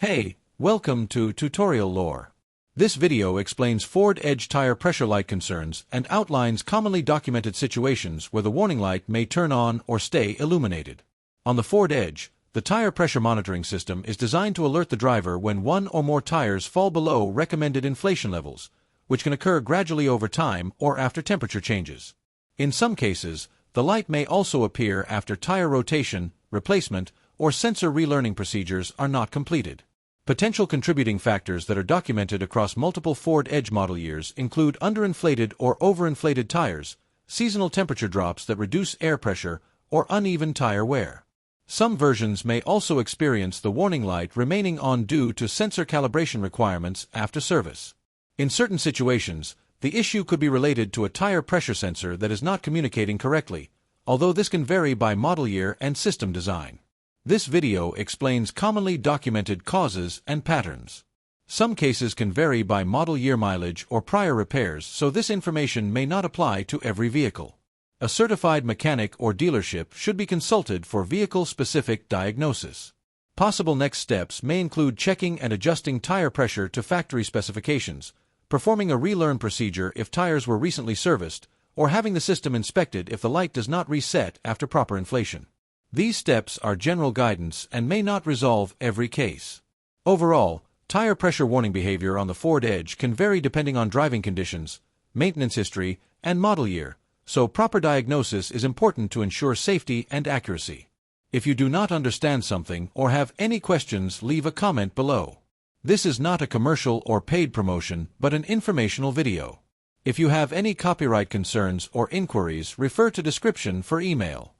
Hey, welcome to Tutorial Lore. This video explains Ford Edge tire pressure light concerns and outlines commonly documented situations where the warning light may turn on or stay illuminated. On the Ford Edge, the tire pressure monitoring system is designed to alert the driver when one or more tires fall below recommended inflation levels, which can occur gradually over time or after temperature changes. In some cases, the light may also appear after tire rotation, replacement, or sensor relearning procedures are not completed. Potential contributing factors that are documented across multiple Ford Edge model years include underinflated or overinflated tires, seasonal temperature drops that reduce air pressure, or uneven tire wear. Some versions may also experience the warning light remaining on due to sensor calibration requirements after service. In certain situations, the issue could be related to a tire pressure sensor that is not communicating correctly, although this can vary by model year and system design. This video explains commonly documented causes and patterns. Some cases can vary by model year mileage or prior repairs, so this information may not apply to every vehicle. A certified mechanic or dealership should be consulted for vehicle-specific diagnosis. Possible next steps may include checking and adjusting tire pressure to factory specifications, performing a relearn procedure if tires were recently serviced, or having the system inspected if the light does not reset after proper inflation. These steps are general guidance and may not resolve every case. Overall, tire pressure warning behavior on the Ford Edge can vary depending on driving conditions, maintenance history, and model year, so proper diagnosis is important to ensure safety and accuracy. If you do not understand something or have any questions, leave a comment below. This is not a commercial or paid promotion, but an informational video. If you have any copyright concerns or inquiries, refer to description for email.